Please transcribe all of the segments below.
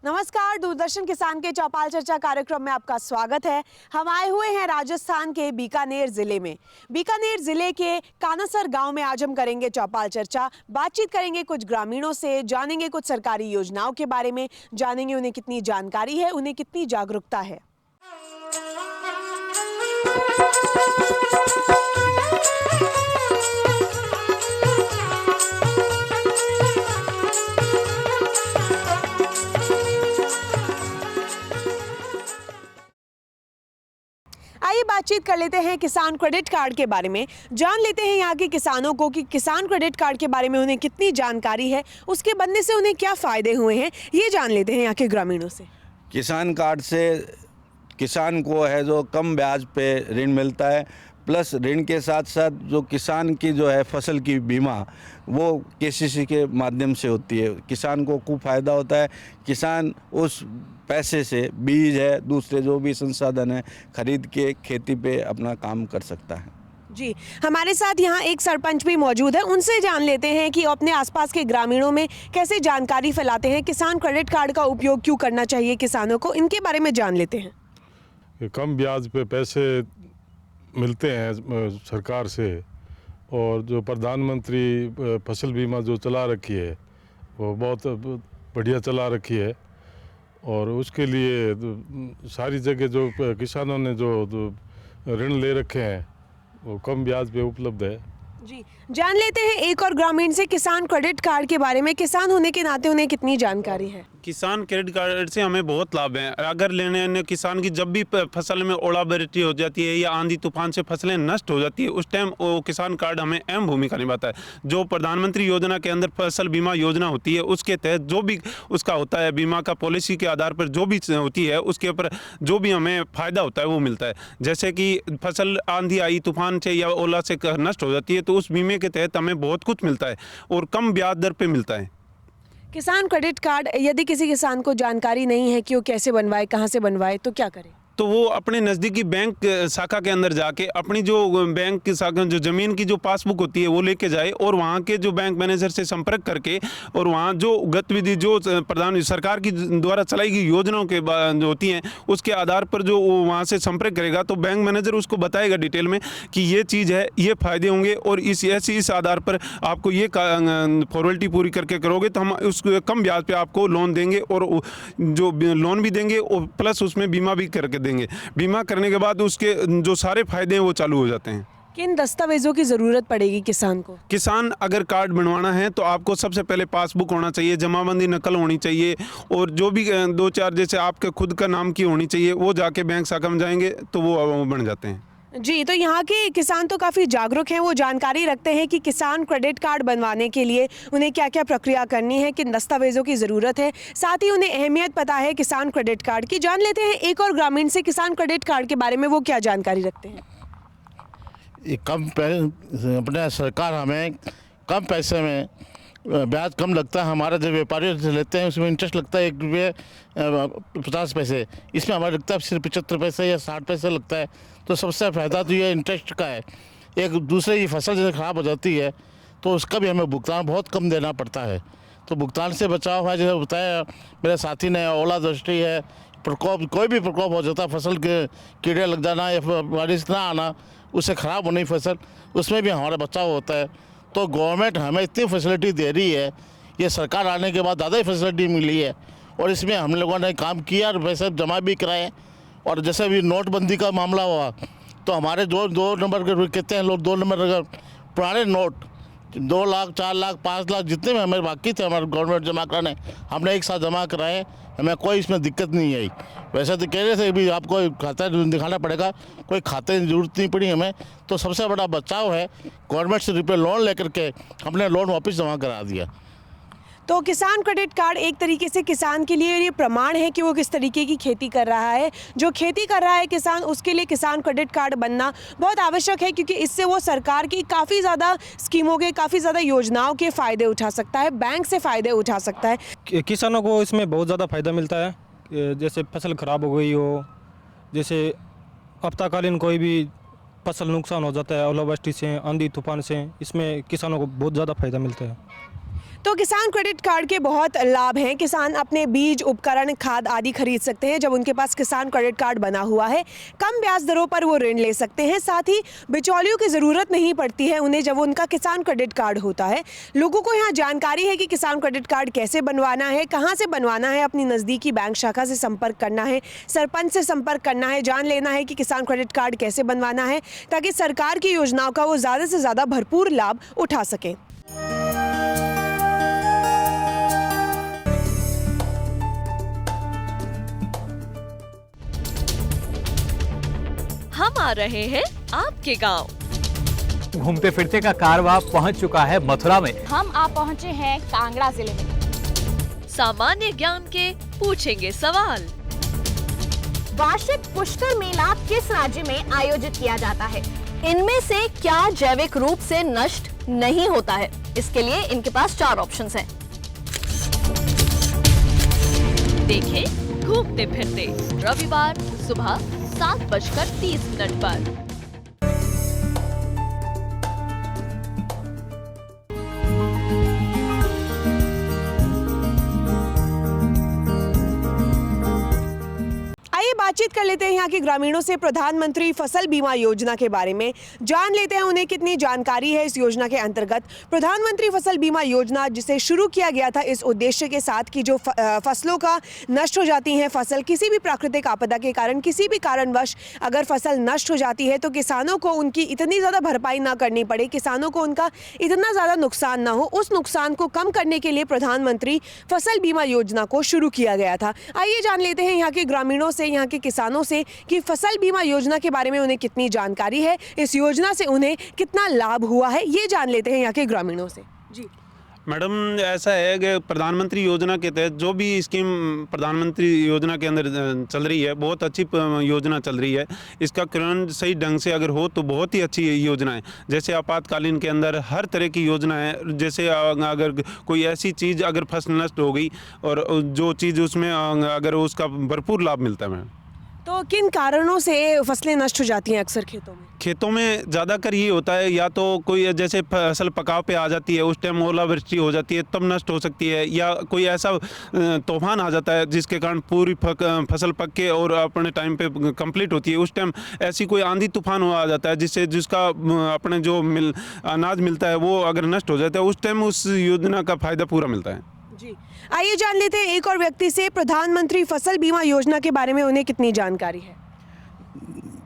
नमस्कार, दूरदर्शन किसान के चौपाल चर्चा कार्यक्रम में आपका स्वागत है। हम आए हुए हैं राजस्थान के बीकानेर जिले में। बीकानेर जिले के कानासर गांव में आज हम करेंगे चौपाल चर्चा। बातचीत करेंगे कुछ ग्रामीणों से, जानेंगे कुछ सरकारी योजनाओं के बारे में, जानेंगे उन्हें कितनी जानकारी है, उन्हें कितनी जागरूकता है। आइए बातचीत कर लेते हैं किसान क्रेडिट कार्ड के बारे में। जान लेते हैं यहाँ के किसानों को कि किसान क्रेडिट कार्ड के बारे में उन्हें कितनी जानकारी है, उसके बनने से उन्हें क्या फ़ायदे हुए हैं, ये जान लेते हैं यहाँ के ग्रामीणों से। किसान कार्ड से किसान को है जो कम ब्याज पे ऋण मिलता है, प्लस ऋण के साथ साथ जो किसान की जो है फसल की बीमा वो केसीसी के माध्यम से होती है। किसान को खूब फ़ायदा होता है। किसान उस पैसे से बीज है, दूसरे जो भी संसाधन है, खरीद के खेती पे अपना काम कर सकता है। जी, हमारे साथ यहाँ एक सरपंच भी मौजूद है, उनसे जान लेते हैं कि अपने आसपास के ग्रामीणों में कैसे जानकारी फैलाते हैं, किसान क्रेडिट कार्ड का उपयोग क्यों करना चाहिए किसानों को, इनके बारे में जान लेते हैं। कम ब्याज पे पैसे मिलते हैं सरकार से, और जो प्रधानमंत्री फसल बीमा जो चला रखी है वो बहुत बढ़िया चला रखी है, और उसके लिए सारी जगह जो किसानों ने जो ऋण ले रखे हैं वो कम ब्याज पे उपलब्ध है। जी, जान लेते हैं एक और ग्रामीण से किसान क्रेडिट कार्ड के बारे में। किसान होने के नाते उन्हें कितनी जानकारी है? किसान क्रेडिट कार्ड से हमें बहुत लाभ है। अगर लेने किसान की जब भी फसल में ओलावृष्टि हो जाती है या आंधी तूफान से फसलें नष्ट हो जाती है, उस टाइम वो किसान कार्ड हमें अहम भूमिका निभाता है। जो प्रधानमंत्री योजना के अंदर फसल बीमा योजना होती है, उसके तहत जो भी उसका होता है, बीमा का पॉलिसी के आधार पर जो भी होती है, उसके ऊपर जो भी हमें फ़ायदा होता है वो मिलता है। जैसे कि फसल आंधी आई तूफान से या ओला से नष्ट हो जाती है तो उस बीमे के तहत हमें बहुत कुछ मिलता है और कम ब्याज दर पे मिलता है। किसान क्रेडिट कार्ड यदि किसी किसान को जानकारी नहीं है कि वो कैसे बनवाए, कहाँ से बनवाए, तो क्या करे? तो वो अपने नज़दीकी बैंक शाखा के अंदर जाके अपनी जो बैंक की शाखा जो ज़मीन की जो पासबुक होती है वो लेके जाए, और वहाँ के जो बैंक मैनेजर से संपर्क करके, और वहाँ जो गतिविधि जो प्रधान सरकार की द्वारा चलाई गई योजनाओं के जो होती हैं उसके आधार पर जो वहाँ से संपर्क करेगा तो बैंक मैनेजर उसको बताएगा डिटेल में कि ये चीज़ है, ये फ़ायदे होंगे, और इस आधार पर आपको ये फॉर्मेलिटी पूरी करके करोगे तो हम उस कम ब्याज पर आपको लोन देंगे, और जो लोन भी देंगे और प्लस उसमें बीमा भी करके देंगे। बीमा करने के बाद उसके जो सारे फायदे हैं वो चालू हो जाते हैं। किन दस्तावेजों की जरूरत पड़ेगी किसान को? किसान अगर कार्ड बनवाना है तो आपको सबसे पहले पासबुक होना चाहिए, जमाबंदी नकल होनी चाहिए, और जो भी 2-4 जैसे आपके खुद का नाम की होनी चाहिए, वो जाके बैंक शाखा में जाएंगे तो वो बन जाते हैं। जी, तो यहाँ के किसान तो काफ़ी जागरूक हैं, वो जानकारी रखते हैं कि किसान क्रेडिट कार्ड बनवाने के लिए उन्हें क्या क्या प्रक्रिया करनी है, किन दस्तावेजों की ज़रूरत है, साथ ही उन्हें अहमियत पता है किसान क्रेडिट कार्ड की। जान लेते हैं एक और ग्रामीण से किसान क्रेडिट कार्ड के बारे में वो क्या जानकारी रखते हैं। अपने सरकार हमें कम पैसे में ब्याज कम लगता है। हमारा जो व्यापारी से लेते हैं उसमें इंटरेस्ट लगता है 1 रुपये 50 पैसे, इसमें हमारा लगता है सिर्फ 75 पैसे या 60 पैसे लगता है। तो सबसे फ़ायदा तो ये इंटरेस्ट का है। एक दूसरे की फसल जैसे ख़राब हो जाती है तो उसका भी हमें भुगतान बहुत कम देना पड़ता है, तो भुगतान से बचाव है। जैसे बताया मेरे साथी ने, ओलावृष्टि है, प्रकोप, कोई भी प्रकोप हो जाता है, फसल के कीड़े लग जाना या बारिश ना आना, उससे ख़राब होनी फसल, उसमें भी हमारा बचाव होता है। तो गवर्नमेंट हमें इतनी फैसिलिटी दे रही है, ये सरकार आने के बाद ज़्यादा ही फैसिलिटी मिली है, और इसमें हम लोगों ने काम किया और पैसे जमा भी कराए। और जैसे अभी नोटबंदी का मामला हुआ तो हमारे दो नंबर के कहते हैं लोग, 2 नंबर अगर पुराने नोट 2 लाख 4 लाख 5 लाख जितने भी हमारे बाकी थे हमारे गवर्नमेंट जमा कराने, हमने एक साथ जमा कराए, हमें कोई इसमें दिक्कत नहीं आई। वैसे तो कह रहे थे भी आपको खाता दिखाना पड़ेगा, कोई खाते की जरूरत नहीं पड़ी हमें। तो सबसे बड़ा बचाव है गवर्नमेंट से रुपये लोन लेकर के हमने लोन वापस जमा करा दिया। तो किसान क्रेडिट कार्ड एक तरीके से किसान के लिए ये प्रमाण है कि वो किस तरीके की खेती कर रहा है। जो खेती कर रहा है किसान, उसके लिए किसान क्रेडिट कार्ड बनना बहुत आवश्यक है, क्योंकि इससे वो सरकार की काफ़ी ज़्यादा स्कीमों के, काफ़ी ज़्यादा योजनाओं के फ़ायदे उठा सकता है, बैंक से फ़ायदे उठा सकता है। किसानों को इसमें बहुत ज़्यादा फ़ायदा मिलता है। जैसे फसल ख़राब हो गई हो, जैसे आपातकालीन कोई भी फसल नुकसान हो जाता है ओलावृष्टि से, आंधी तूफान से, इसमें किसानों को बहुत ज़्यादा फ़ायदा मिलता है। तो किसान क्रेडिट कार्ड के बहुत लाभ हैं। किसान अपने बीज, उपकरण, खाद आदि खरीद सकते हैं जब उनके पास किसान क्रेडिट कार्ड बना हुआ है। कम ब्याज दरों पर वो ऋण ले सकते हैं। साथ ही बिचौलियों की ज़रूरत नहीं पड़ती है उन्हें जब उनका किसान क्रेडिट कार्ड होता है। लोगों को यहाँ जानकारी है कि किसान क्रेडिट कार्ड कैसे बनवाना है, कहाँ से बनवाना है, अपनी नज़दीकी बैंक शाखा से संपर्क करना है, सरपंच से संपर्क करना है, जान लेना है कि किसान क्रेडिट कार्ड कैसे बनवाना है ताकि सरकार की योजनाओं का वो ज़्यादा से ज़्यादा भरपूर लाभ उठा सकें। हम आ रहे हैं आपके गांव। घूमते फिरते का कारवां पहुंच चुका है मथुरा में। हम आप पहुंचे हैं कांगड़ा जिले में। सामान्य ज्ञान के पूछेंगे सवाल। वार्षिक पुष्कर मेला किस राज्य में आयोजित किया जाता है? इनमें से क्या जैविक रूप से नष्ट नहीं होता है? इसके लिए इनके पास 4 ऑप्शंस हैं। देखें घूमते फिरते रविवार सुबह 7:30 पर। आइए बातचीत कर लेते हैं यहाँ के ग्रामीणों से प्रधानमंत्री फसल बीमा योजना के बारे में। जान लेते हैं उन्हें कितनी जानकारी है इस योजना के अंतर्गत। प्रधानमंत्री फसल बीमा योजना जिसे शुरू किया गया था इस उद्देश्य के साथ कि जो फसलों का नष्ट हो जाती हैं फसल, किसी भी प्राकृतिक आपदा के कारण, किसी भी कारणवश अगर फसल नष्ट हो जाती है तो किसानों को उनकी इतनी ज़्यादा भरपाई ना करनी पड़े, किसानों को उनका इतना ज़्यादा नुकसान ना हो, उस नुकसान को कम करने के लिए प्रधानमंत्री फसल बीमा योजना को शुरू किया गया था। आइए जान लेते हैं यहाँ के ग्रामीणों से, यहाँ के किसानों से कि फसल बीमा योजना के बारे में उन्हें कितनी जानकारी है, इस योजना से उन्हें कितना लाभ हुआ है, ये जान लेते हैं यहाँ के ग्रामीणों से। जी मैडम, ऐसा है कि प्रधानमंत्री योजना के तहत जो भी स्कीम प्रधानमंत्री योजना के अंदर चल रही है, बहुत अच्छी योजना चल रही है। इसका क्रियान्वयन सही ढंग से अगर हो तो बहुत ही अच्छी योजना है। जैसे आपातकालीन के अंदर हर तरह की योजना है। जैसे अगर कोई ऐसी चीज़ अगर फसल नष्ट हो गई और जो चीज़ उसमें अगर उसका भरपूर लाभ मिलता है मैडम। तो किन कारणों से फसलें नष्ट हो जाती हैं अक्सर खेतों में? खेतों में ज़्यादातर ये होता है, या तो कोई जैसे फसल पकाव पे आ जाती है, उस टाइम ओलावृष्टि हो जाती है तब नष्ट हो सकती है, या कोई ऐसा तूफान आ जाता है जिसके कारण पूरी फसल पक के और अपने टाइम पे कंप्लीट होती है। उस टाइम ऐसी कोई आंधी तूफान आ जाता है जिसका अपने जो अनाज मिलता है वो अगर नष्ट हो जाता है, उस टाइम उस योजना का फ़ायदा पूरा मिलता है। जी आइए जान लेते हैं एक और व्यक्ति से, प्रधानमंत्री फसल बीमा योजना के बारे में उन्हें कितनी जानकारी है।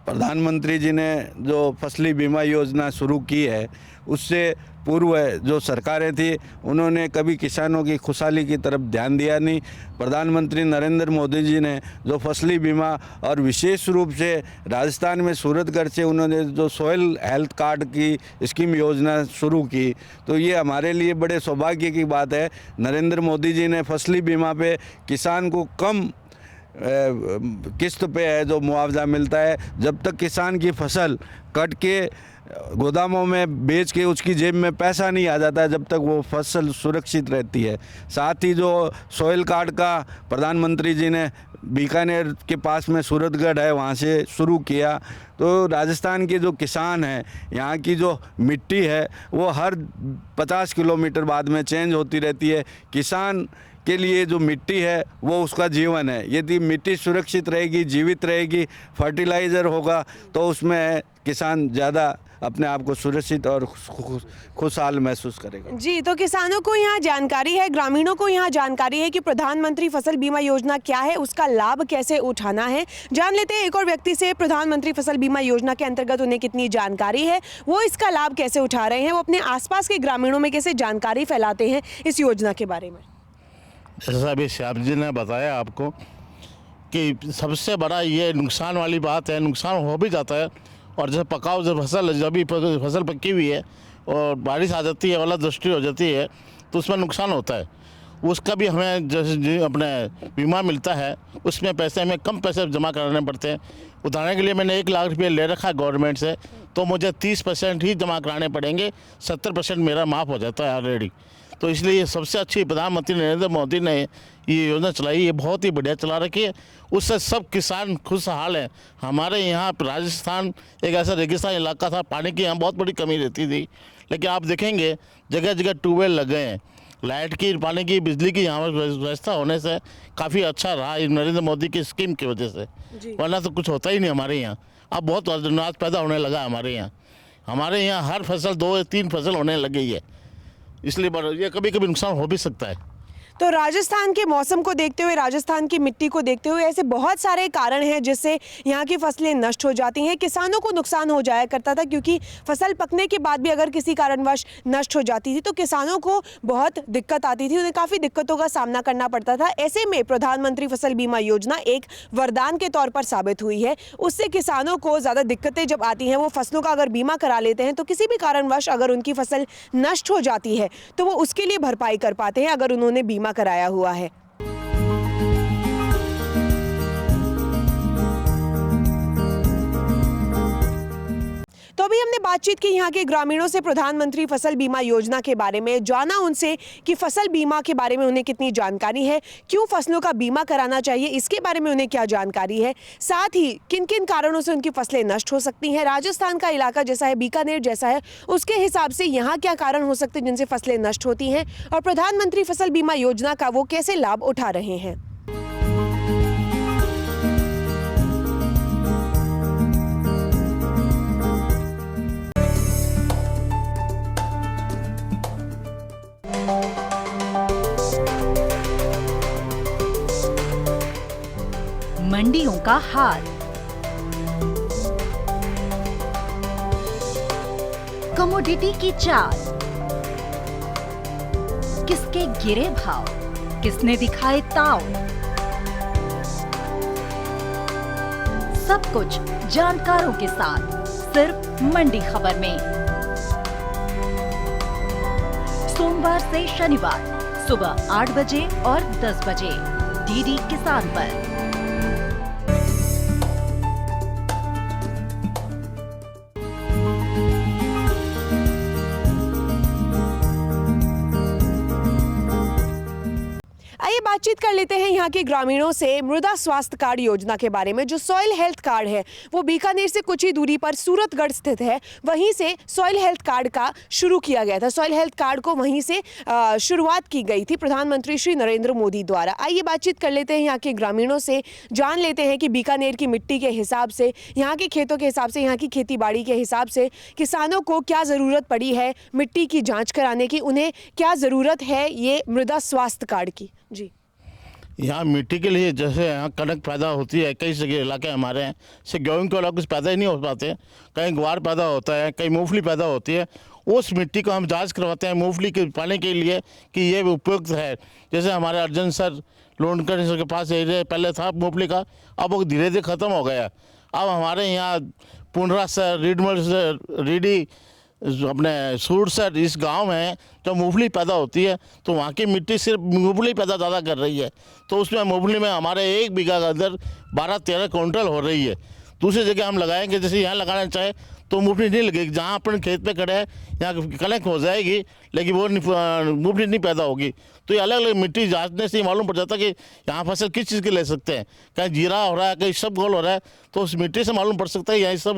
प्रधानमंत्री जी ने जो फसली बीमा योजना शुरू की है उससे पूर्व जो सरकारें थी उन्होंने कभी किसानों की खुशहाली की तरफ ध्यान दिया नहीं। प्रधानमंत्री नरेंद्र मोदी जी ने जो फसली बीमा और विशेष रूप से राजस्थान में सूरतगढ़ से उन्होंने जो सॉइल हेल्थ कार्ड की स्कीम योजना शुरू की, तो ये हमारे लिए बड़े सौभाग्य की बात है। नरेंद्र मोदी जी ने फसली बीमा पे किसान को कम किस्त पे है जो मुआवजा मिलता है। जब तक किसान की फसल कट के गोदामों में बेच के उसकी जेब में पैसा नहीं आ जाता है, जब तक वो फसल सुरक्षित रहती है। साथ ही जो सॉइल कार्ड का प्रधानमंत्री जी ने बीकानेर के पास में सूरतगढ़ है वहाँ से शुरू किया, तो राजस्थान के जो किसान हैं, यहाँ की जो मिट्टी है वो हर 50 किलोमीटर बाद में चेंज होती रहती है। किसान के लिए जो मिट्टी है वो उसका जीवन है। यदि मिट्टी सुरक्षित रहेगी, जीवित रहेगी, फर्टिलाइज़र होगा तो उसमें किसान ज़्यादा अपने आप को सुरक्षित और खुशहाल महसूस करेगा। जी, तो किसानों को यहाँ जानकारी है, ग्रामीणों को यहाँ जानकारी है कि प्रधानमंत्री फसल बीमा योजना क्या है, उसका लाभ कैसे उठाना है। जान लेते हैं एक और व्यक्ति से, प्रधानमंत्री फसल बीमा योजना के अंतर्गत उन्हें कितनी जानकारी है, वो इसका लाभ कैसे उठा रहे हैं, वो अपने आसपास के ग्रामीणों में कैसे जानकारी फैलाते हैं इस योजना के बारे में। जैसा अभी श्याम जी ने बताया आपको कि सबसे बड़ा ये नुकसान वाली बात है, नुकसान हो भी जाता है। और जब पकाओ जब भी फसल पकी हुई है और बारिश आ जाती है, ओलावृष्टि हो जाती है, तो उसमें नुकसान होता है। उसका भी हमें जैसे अपने बीमा मिलता है उसमें पैसे हमें कम पैसे जमा कराने पड़ते हैं। उदाहरण के लिए मैंने 1 लाख रुपये ले रखा है गवर्नमेंट से, तो मुझे 30% ही जमा कराने पड़ेंगे, 70% मेरा माफ़ हो जाता है ऑलरेडी। तो इसलिए सबसे अच्छी प्रधानमंत्री नरेंद्र मोदी ने ये योजना चलाई, ये बहुत ही बढ़िया चला रखी है। उससे सब किसान खुशहाल हैं। हमारे यहाँ राजस्थान एक ऐसा रेगिस्तान इलाका था, पानी की यहाँ बहुत बड़ी कमी रहती थी, लेकिन आप देखेंगे जगह जगह ट्यूबवेल लग गए हैं। लाइट की, पानी की, बिजली की यहाँ पर व्यवस्था होने से काफ़ी अच्छा रहा नरेंद्र मोदी की स्कीम की वजह से, वरना तो कुछ होता ही नहीं हमारे यहाँ। अब बहुत अनाज पैदा होने लगा हमारे यहाँ हर फसल 2 या 3 फसल होने लग गई है, इसलिए ये कभी कभी नुकसान हो भी सकता है। तो राजस्थान के मौसम को देखते हुए, राजस्थान की मिट्टी को देखते हुए ऐसे बहुत सारे कारण हैं जिससे यहाँ की फसलें नष्ट हो जाती हैं। किसानों को नुकसान हो जाया करता था क्योंकि फसल पकने के बाद भी अगर किसी कारणवश नष्ट हो जाती थी तो किसानों को बहुत दिक्कत आती थी, उन्हें काफ़ी दिक्कतों का सामना करना पड़ता था। ऐसे में प्रधानमंत्री फसल बीमा योजना एक वरदान के तौर पर साबित हुई है। उससे किसानों को ज़्यादा दिक्कतें जब आती हैं, वो फसलों का अगर बीमा करा लेते हैं तो किसी भी कारणवश अगर उनकी फसल नष्ट हो जाती है तो वो उसके लिए भरपाई कर पाते हैं अगर उन्होंने बीमा कराया हुआ है। तो अभी हमने बातचीत की यहाँ के ग्रामीणों से प्रधानमंत्री फसल बीमा योजना के बारे में, जाना उनसे कि फसल बीमा के बारे में उन्हें कितनी जानकारी है, क्यों फसलों का बीमा कराना चाहिए इसके बारे में उन्हें क्या जानकारी है, साथ ही किन किन कारणों से उनकी फसलें नष्ट हो सकती हैं। राजस्थान का इलाका जैसा है, बीकानेर जैसा है, उसके हिसाब से यहाँ क्या कारण हो सकते हैं जिनसे फसलें नष्ट होती हैं और प्रधानमंत्री फसल बीमा योजना का वो कैसे लाभ उठा रहे हैं। मंडियों का हाल, कमोडिटी की चाल, किसके गिरे भाव, किसने दिखाए ताव, सब कुछ जानकारों के साथ सिर्फ मंडी खबर में। सोमवार से शनिवार सुबह 8 बजे और 10 बजे डीडी किसान पर। आइए बातचीत कर लेते हैं यहाँ के ग्रामीणों से मृदा स्वास्थ्य कार्ड योजना के बारे में। जो सॉइल हेल्थ कार्ड है वो बीकानेर से कुछ ही दूरी पर सूरतगढ़ स्थित है, वहीं से सॉइल हेल्थ कार्ड का शुरू किया गया था। सॉइल हेल्थ कार्ड को वहीं से शुरुआत की गई थी प्रधानमंत्री श्री नरेंद्र मोदी द्वारा। आइए बातचीत कर लेते हैं यहाँ के ग्रामीणों से, जान लेते हैं कि बीकानेर की मिट्टी के हिसाब से, यहाँ के खेतों के हिसाब से, यहाँ की खेती बाड़ी के हिसाब से किसानों को क्या ज़रूरत पड़ी है मिट्टी की जाँच कराने की, उन्हें क्या ज़रूरत है ये मृदा स्वास्थ्य कार्ड की। जी, यहाँ मिट्टी के लिए जैसे यहाँ कनक पैदा होती है, कई जगह इलाके हमारे हैं से गेहूँ के अलावा कुछ पैदा ही नहीं हो पाते, कहीं ग्वार पैदा होता है, कहीं मूंगफली पैदा होती है। उस मिट्टी को हम जांच करवाते हैं मूंगफली के पाने के लिए कि ये उपयुक्त है। जैसे हमारे अर्जुन सर लोनकर सर के पास एरिया पहले था मूंगफली का, अब वो धीरे धीरे ख़त्म हो गया। अब हमारे यहाँ पुनरा सर, रीडमल सर, रीडी अपने सूट सर, इस गांव में जब मूंगफली पैदा होती है तो वहाँ की मिट्टी सिर्फ मूंगफली पैदा ज़्यादा कर रही है, तो उसमें मूंगफली में हमारे 1 बीघा के अंदर 12-13 क्विंटल हो रही है। दूसरी जगह हम लगाएंगे, जैसे यहाँ लगाना चाहे तो मूंगफली नहीं लगेगी। जहाँ अपन खेत पे खड़े हैं यहाँ कनक हो जाएगी लेकिन वो मूंगफली नहीं पैदा होगी। तो ये अलग अलग मिट्टी जांचने से मालूम पड़ जाता है कि यहाँ फसल किस चीज़ की ले सकते हैं। कहीं जीरा हो रहा है, कहीं सब गोल हो रहा है, तो उस मिट्टी से मालूम पड़ सकता है यहाँ सब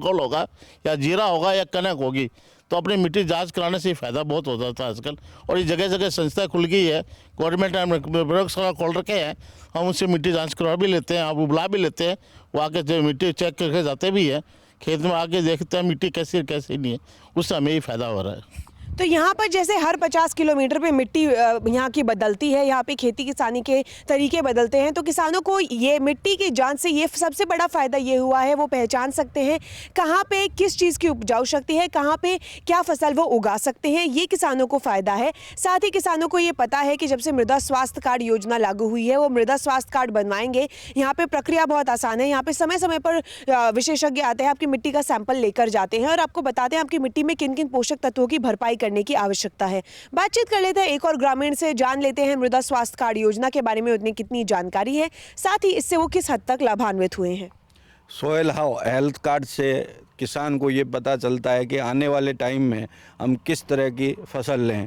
गोल होगा या जीरा होगा या कनक होगी। तो अपनी मिट्टी जांच कराने से फ़ायदा बहुत हो जाता है आजकल। और ये जगह जगह संस्था खुल गई है, गवर्नमेंट ने प्रयोगशाला खोल रखे हैं, हम उससे मिट्टी जांच करवा भी लेते हैं, आप बुला भी लेते हैं, वो आके जो मिट्टी चेक करके जाते भी हैं, खेत में आके देखते हैं मिट्टी कैसी है कैसी नहीं है, उससे हमें ही फ़ायदा हो रहा है। तो यहाँ पर जैसे हर 50 किलोमीटर पे मिट्टी यहाँ की बदलती है, यहाँ पे खेती किसानी के तरीके बदलते हैं, तो किसानों को ये मिट्टी की जांच से ये सबसे बड़ा फ़ायदा ये हुआ है वो पहचान सकते हैं कहाँ पे किस चीज़ की उपजाऊ शक्ति है, कहाँ पे क्या फसल वो उगा सकते हैं, ये किसानों को फ़ायदा है। साथ ही किसानों को ये पता है कि जब से मृदा स्वास्थ्य कार्ड योजना लागू हुई है वो मृदा स्वास्थ्य कार्ड बनवाएंगे। यहाँ पर प्रक्रिया बहुत आसान है, यहाँ पर समय समय पर विशेषज्ञ आते हैं, आपकी मिट्टी का सैंपल लेकर जाते हैं और आपको बताते हैं आपकी मिट्टी में किन किन पोषक तत्वों की भरपाई करने की आवश्यकता है। बातचीत कर लेते हैं एक और ग्रामीण से, जान लेते हैं मृदा स्वास्थ्य कार्ड योजना के बारे में उन्हें कितनी जानकारी है, साथ ही इससे वो किस हद तक लाभान्वित हुए हैं। सॉइल हेल्थ कार्ड से किसान को ये पता चलता है कि आने वाले टाइम में हम किस तरह की फसल लें।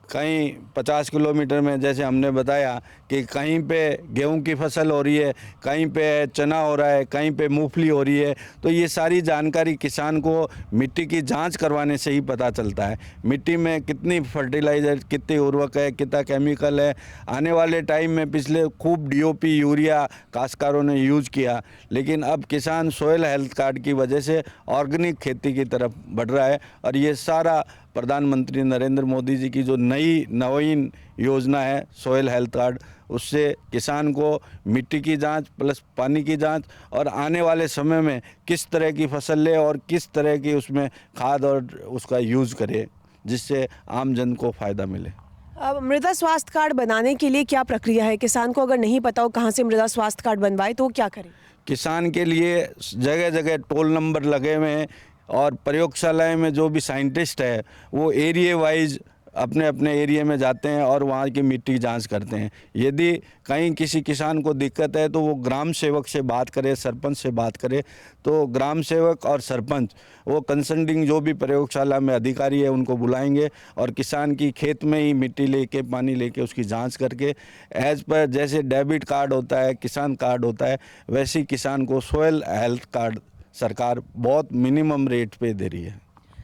कहीं 50 किलोमीटर में, जैसे हमने बताया कि कहीं पे गेहूं की फसल हो रही है, कहीं पे चना हो रहा है, कहीं पे मूंगफली हो रही है। तो ये सारी जानकारी किसान को मिट्टी की जांच करवाने से ही पता चलता है। मिट्टी में कितनी फर्टिलाइज़र, कितनी उर्वरक है, कितना केमिकल है। आने वाले टाइम में पिछले खूब DOP यूरिया काश्तकारों ने यूज किया, लेकिन अब किसान सॉइल हेल्थ कार्ड की वजह से ऑर्गेनिक खेती की तरफ बढ़ रहा है। और ये सारा प्रधानमंत्री नरेंद्र मोदी जी की जो नवीन योजना है सॉइल हेल्थ कार्ड, उससे किसान को मिट्टी की जांच प्लस पानी की जांच और आने वाले समय में किस तरह की फसल ले और किस तरह की उसमें खाद और उसका यूज़ करे, जिससे आम जन को फ़ायदा मिले। अब मृदा स्वास्थ्य कार्ड बनाने के लिए क्या प्रक्रिया है? किसान को अगर नहीं पता हो कहाँ से मृदा स्वास्थ्य कार्ड बनवाए तो वो क्या करे? किसान के लिए जगह जगह टोल नंबर लगे हुए हैं और प्रयोगशालाएं में जो भी साइंटिस्ट है वो एरिया वाइज अपने अपने एरिया में जाते हैं और वहाँ की मिट्टी जांच करते हैं। यदि कहीं किसी किसान को दिक्कत है तो वो ग्राम सेवक से बात करे, सरपंच से बात करे, तो ग्राम सेवक और सरपंच वो कंसल्टिंग जो भी प्रयोगशाला में अधिकारी है उनको बुलाएंगे और किसान की खेत में ही मिट्टी लेके पानी लेके उसकी जांच करके एज पर जैसे डेबिट कार्ड होता है, किसान कार्ड होता है, वैसे ही किसान को सॉइल हेल्थ कार्ड सरकार बहुत मिनिमम रेट पे दे रही है।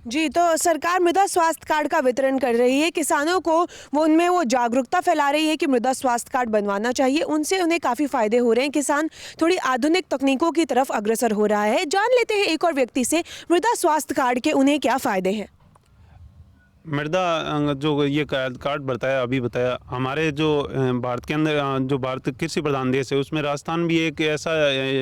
जी, तो सरकार मृदा स्वास्थ्य कार्ड का वितरण कर रही है, किसानों को वो जागरूकता फैला रही है कि मृदा स्वास्थ्य कार्ड बनवाना चाहिए, उनसे उन्हें काफ़ी फायदे हो रहे हैं। किसान थोड़ी आधुनिक तकनीकों की तरफ अग्रसर हो रहा है। जान लेते हैं एक और व्यक्ति से मृदा स्वास्थ्य कार्ड के उन्हें क्या फ़ायदे हैं। मृदा जो ये कार्ड बताया, अभी बताया, हमारे जो भारत के अंदर जो भारत कृषि प्रधान देश है उसमें राजस्थान भी एक ऐसा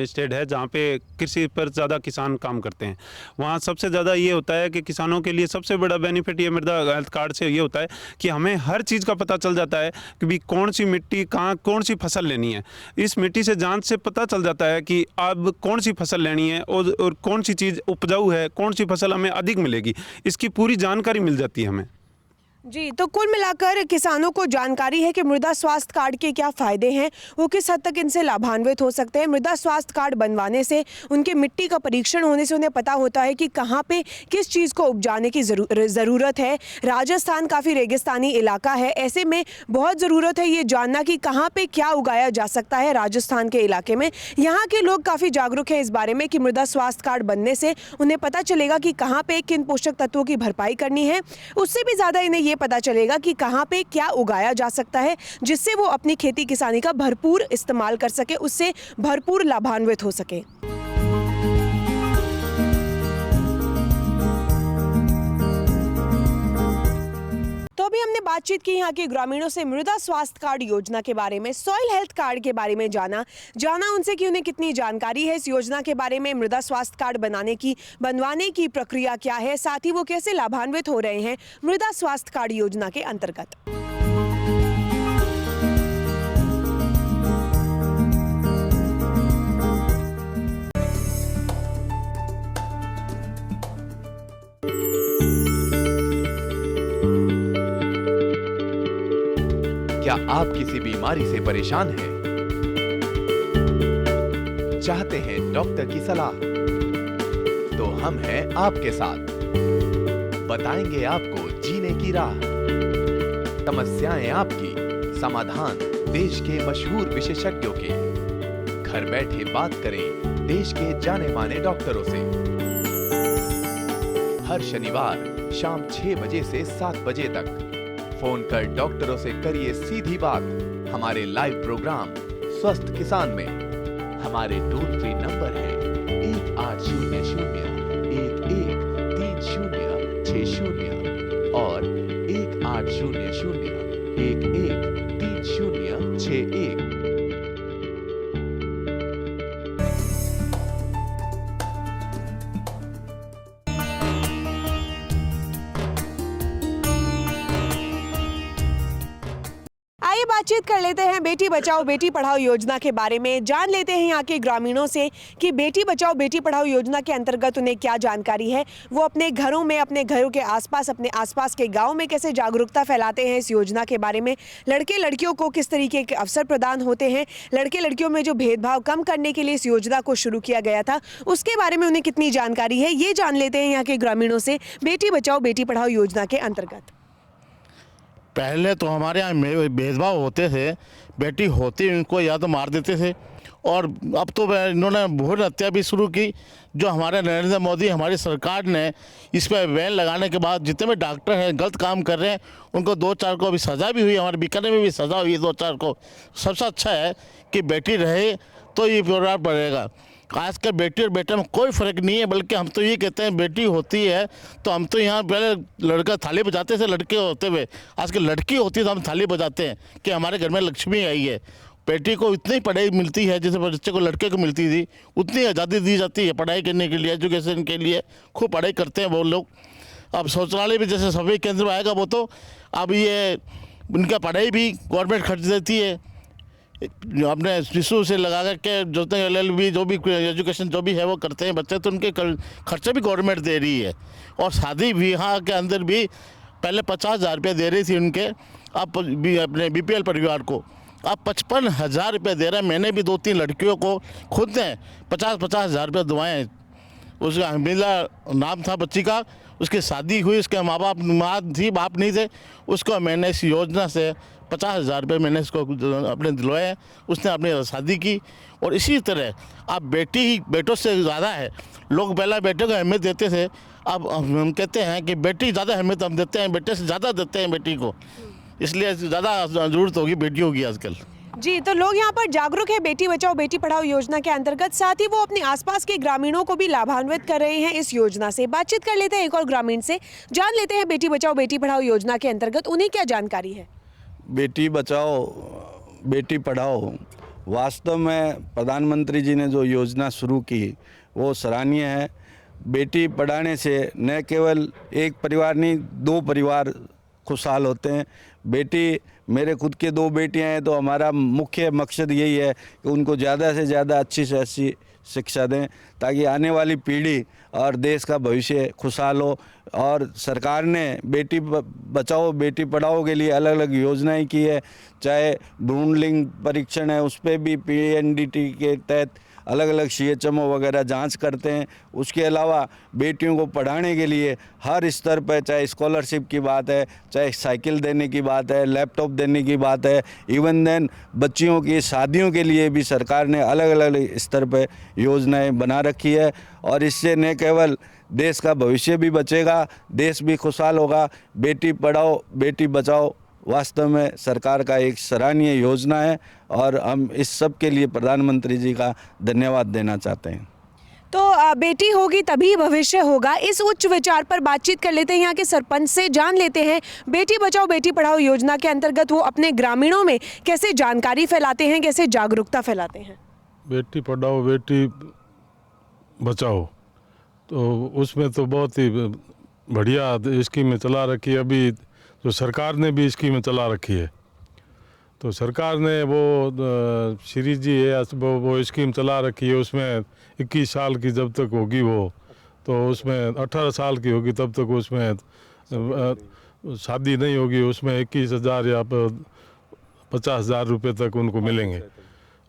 स्टेट है जहाँ पे कृषि पर ज़्यादा किसान काम करते हैं। वहाँ सबसे ज़्यादा ये होता है कि किसानों के लिए सबसे बड़ा बेनिफिट ये मृदा हेल्थ कार्ड से ये होता है कि हमें हर चीज़ का पता चल जाता है कि भी कौन सी मिट्टी कहाँ कौन सी फसल लेनी है। इस मिट्टी से जाँच से पता चल जाता है कि अब कौन सी फसल लेनी है और कौन सी चीज़ उपजाऊ है, कौन सी फसल हमें अधिक मिलेगी, इसकी पूरी जानकारी मिल जाती है हमें। जी, तो कुल मिलाकर किसानों को जानकारी है कि मृदा स्वास्थ्य कार्ड के क्या फ़ायदे हैं, वो किस हद तक इनसे लाभान्वित हो सकते हैं। मृदा स्वास्थ्य कार्ड बनवाने से उनके मिट्टी का परीक्षण होने से उन्हें पता होता है कि कहाँ पे किस चीज़ को उपजाने की ज़रूरत है। राजस्थान काफ़ी रेगिस्तानी इलाका है, ऐसे में बहुत ज़रूरत है ये जानना कि कहाँ पे क्या उगाया जा सकता है। राजस्थान के इलाके में यहाँ के लोग काफ़ी जागरूक हैं इस बारे में कि मृदा स्वास्थ्य कार्ड बनने से उन्हें पता चलेगा कि कहाँ पे किन पोषक तत्वों की भरपाई करनी है। उससे भी ज़्यादा इन्हें ये पता चलेगा कि कहाँ पे क्या उगाया जा सकता है, जिससे वो अपनी खेती किसानी का भरपूर इस्तेमाल कर सके, उससे भरपूर लाभान्वित हो सके। तो अभी हमने बातचीत की यहाँ के ग्रामीणों से मृदा स्वास्थ्य कार्ड योजना के बारे में, सॉइल हेल्थ कार्ड के बारे में जाना उनसे कि उन्हें कितनी जानकारी है इस योजना के बारे में, मृदा स्वास्थ्य कार्ड बनवाने की प्रक्रिया क्या है, साथ ही वो कैसे लाभान्वित हो रहे हैं मृदा स्वास्थ्य कार्ड योजना के अंतर्गत। क्या आप किसी बीमारी से परेशान हैं? चाहते हैं डॉक्टर की सलाह? तो हम हैं आपके साथ, बताएंगे आपको जीने की राह। समस्याएं आपकी, समाधान देश के मशहूर विशेषज्ञों के। घर बैठे बात करें देश के जाने माने डॉक्टरों से। हर शनिवार शाम 6 बजे से 7 बजे तक फोन कर डॉक्टरों से करिए सीधी बात। हमारे लाइव प्रोग्राम स्वस्थ किसान में हमारे टोल फ्री नंबर है 1800-113060 और 1800-113061। बातचीत कर लेते हैं बेटी बचाओ बेटी पढ़ाओ योजना के बारे में। जान लेते हैं यहाँ के ग्रामीणों से कि बेटी बचाओ बेटी पढ़ाओ योजना के अंतर्गत उन्हें क्या जानकारी है, वो अपने घरों में, अपने घरों के आसपास, अपने आसपास के गांव में कैसे जागरूकता फैलाते हैं इस योजना के बारे में। लड़के लड़कियों को किस तरीके के अवसर प्रदान होते हैं, लड़के लड़कियों में जो भेदभाव कम करने के लिए इस योजना को शुरू किया गया था उसके बारे में उन्हें कितनी जानकारी है, ये जान लेते हैं यहाँ के ग्रामीणों से बेटी बचाओ बेटी पढ़ाओ योजना के अंतर्गत। पहले तो हमारे यहाँ भेदभाव होते थे, बेटी होती उनको या तो मार देते थे, और अब तो इन्होंने भ्रूण हत्या भी शुरू की। जो हमारे नरेंद्र मोदी हमारी सरकार ने इस पर बैन लगाने के बाद जितने भी डॉक्टर हैं गलत काम कर रहे हैं उनको 2-4 को अभी सज़ा भी हुई, हमारे बीकानेर में भी सज़ा हुई 2-4 को। सबसे अच्छा है कि बेटी रहे तो ये परिवार बढ़ेगा। आजकल बेटी और बेटे में कोई फ़र्क नहीं है, बल्कि हम तो ये कहते हैं बेटी होती है तो हम तो यहाँ पहले लड़का थाली बजाते थे लड़के होते हुए, आजकल लड़की होती है तो हम थाली बजाते हैं कि हमारे घर में लक्ष्मी आई है। बेटी को इतनी पढ़ाई मिलती है जैसे बच्चे को लड़के को मिलती थी, उतनी आज़ादी दी जाती है पढ़ाई करने के लिए, एजुकेशन के लिए खूब पढ़ाई करते हैं वो लोग। अब शौचालय भी जैसे सभी केंद्र में आएगा वो तो अब ये उनका पढ़ाई भी गवर्नमेंट खर्च देती है, अपने शिशु से लगा करके जो LLB जो भी एजुकेशन जो भी है वो करते हैं बच्चे, तो उनके खर्चे भी गवर्नमेंट दे रही है। और शादी विवाह के अंदर भी पहले 50,000 रुपये दे रही थी उनके, अब भी अपने BPL परिवार को अब 55,000 रुपये दे रहा है। मैंने भी 2-3 लड़कियों को खुद ने 50,000 रुपये दुआएँ। उसका हमीला नाम था बच्ची का, उसकी शादी हुई, उसके माँ बाप नहीं थे, उसको मैंने इस योजना से 50,000 रुपये मैंने इसको अपने दिलवाए, उसने अपनी शादी की। और इसी तरह अब बेटी ही बेटों से ज़्यादा है। लोग पहले बेटे को अहमियत देते थे, अब हम कहते हैं कि बेटी ज़्यादा अहमियत हम देते हैं, बेटे से ज़्यादा देते हैं बेटी को, इसलिए ज़्यादा ज़रूरत होगी बेटियों की आजकल। जी, तो लोग यहाँ पर जागरूक है बेटी बचाओ बेटी पढ़ाओ योजना के अंतर्गत, साथ ही वो अपने आसपास के ग्रामीणों को भी लाभान्वित कर रहे हैं इस योजना से। बातचीत कर लेते हैं एक और ग्रामीण से, जान लेते हैं बेटी बचाओ बेटी पढ़ाओ योजना के अंतर्गत उन्हें क्या जानकारी है। बेटी बचाओ बेटी पढ़ाओ वास्तव में प्रधानमंत्री जी ने जो योजना शुरू की वो सराहनीय है। बेटी पढ़ाने से न केवल एक परिवार नहीं 2 परिवार खुशहाल होते हैं। बेटी मेरे खुद के 2 बेटियां हैं, तो हमारा मुख्य मकसद यही है कि उनको ज़्यादा से ज़्यादा अच्छी से अच्छी शिक्षा दें ताकि आने वाली पीढ़ी और देश का भविष्य खुशहाल हो। और सरकार ने बेटी बचाओ बेटी पढ़ाओ के लिए अलग अलग योजनाएं की है, चाहे भ्रूण लिंग परीक्षण है उस पर भी PNDT के तहत अलग अलग CHMO वगैरह जांच करते हैं। उसके अलावा बेटियों को पढ़ाने के लिए हर स्तर पर, चाहे स्कॉलरशिप की बात है, चाहे साइकिल देने की बात है, लैपटॉप देने की बात है, इवन देन बच्चियों की शादियों के लिए भी सरकार ने अलग अलग स्तर पर योजनाएं बना रखी है। और इससे न केवल देश का भविष्य भी बचेगा, देश भी खुशहाल होगा। बेटी पढ़ाओ बेटी बचाओ वास्तव में सरकार का एक सराहनीय योजना है और हम इस सब के लिए प्रधानमंत्री जी का धन्यवाद देना चाहते हैं। तो बेटी होगी तभी भविष्य होगा, इस उच्च विचार पर बातचीत कर लेते हैं यहाँ के सरपंच से, जान लेते हैं बेटी बचाओ बेटी पढ़ाओ योजना के अंतर्गत वो अपने ग्रामीणों में कैसे जानकारी फैलाते हैं, कैसे जागरूकता फैलाते हैं। बेटी पढ़ाओ बेटी बचाओ तो उसमें तो बहुत ही बढ़िया स्कीमें चला रखी है। अभी जो सरकार ने भी स्कीमें चला रखी है, तो सरकार ने वो श्री जी है वो स्कीम चला रखी है। उसमें 21 साल की जब तक होगी वो, तो उसमें 18 साल की होगी तब तक उसमें शादी नहीं होगी, उसमें 21,000 या 50,000 रुपये तक उनको मिलेंगे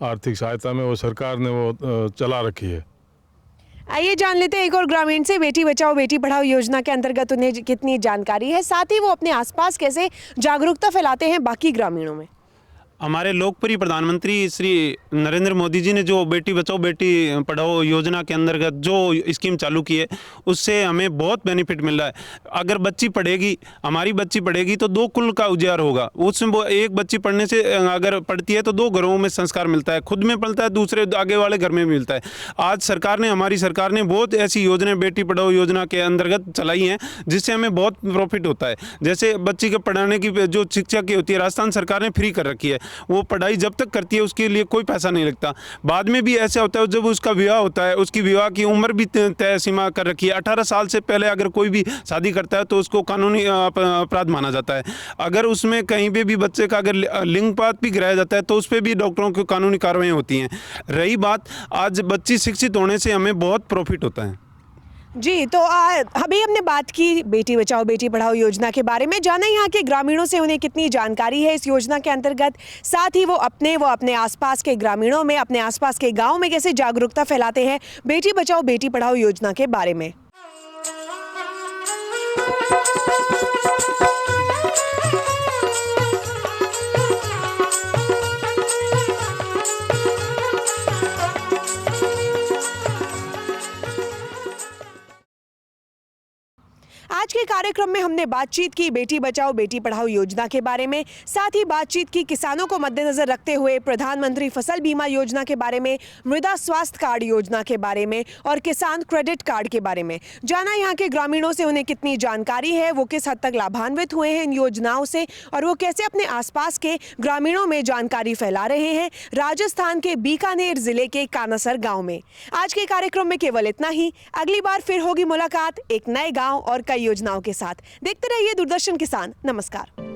आर्थिक सहायता में। वो सरकार ने वो चला रखी है। आइए जान लेते हैं एक और ग्रामीण से, बेटी बचाओ बेटी पढ़ाओ योजना के अंतर्गत उन्हें कितनी जानकारी है, साथ ही वो अपने आसपास कैसे जागरूकता फैलाते हैं बाकी ग्रामीणों में। हमारे लोकप्रिय प्रधानमंत्री श्री नरेंद्र मोदी जी ने जो बेटी बचाओ बेटी पढ़ाओ योजना के अंतर्गत जो स्कीम चालू की है उससे हमें बहुत बेनिफिट मिल रहा है। अगर बच्ची पढ़ेगी, हमारी बच्ची पढ़ेगी तो 2 कुल का उजियार होगा। उसमें वो एक बच्ची पढ़ने से अगर पढ़ती है तो 2 घरों में संस्कार मिलता है, खुद में पढ़ता है, दूसरे आगे वाले घर में भी मिलता है। आज सरकार ने हमारी सरकार ने बहुत ऐसी योजनाएं बेटी पढ़ाओ योजना के अंतर्गत चलाई हैं जिससे हमें बहुत प्रॉफिट होता है। जैसे बच्ची के पढ़ाने की जो शिक्षा की होती है राजस्थान सरकार ने फ्री कर रखी है, वो पढ़ाई जब तक करती है उसके लिए कोई पैसा नहीं लगता। बाद में भी ऐसा होता है जब उसका विवाह होता है, उसकी विवाह की उम्र भी तय सीमा कर रखी है। 18 साल से पहले अगर कोई भी शादी करता है तो उसको कानूनी अपराध माना जाता है। अगर उसमें कहीं पे भी बच्चे का अगर लिंगपात भी गिराया जाता है तो उस पर भी डॉक्टरों की कानूनी कार्रवाई होती हैं। रही बात आज बच्ची शिक्षित होने से हमें बहुत प्रॉफिट होता है। जी, तो अभी हमने बात की बेटी बचाओ बेटी पढ़ाओ योजना के बारे में, जाना यहाँ के ग्रामीणों से उन्हें कितनी जानकारी है इस योजना के अंतर्गत, साथ ही वो अपने आसपास के ग्रामीणों में, अपने आसपास के गांव में कैसे जागरूकता फैलाते हैं बेटी बचाओ बेटी पढ़ाओ योजना के बारे में। कार्यक्रम में हमने बातचीत की बेटी बचाओ बेटी पढ़ाओ योजना के बारे में, साथ ही बातचीत की किसानों को मद्देनजर रखते हुए प्रधानमंत्री फसल बीमा योजना के बारे में, मृदा स्वास्थ्य कार्ड योजना के बारे में और किसान क्रेडिट कार्ड के बारे में। जाना यहाँ के ग्रामीणों से उन्हें कितनी जानकारी है, वो किस हद तक लाभान्वित हुए हैं इन योजनाओं से और वो कैसे अपने आसपास के ग्रामीणों में जानकारी फैला रहे हैं राजस्थान के बीकानेर जिले के कानासर गांव में। आज के कार्यक्रम में केवल इतना ही। अगली बार फिर होगी मुलाकात एक नए गांव और कई योजनाओं के साथ। देखते रहिए दूरदर्शन किसान। नमस्कार।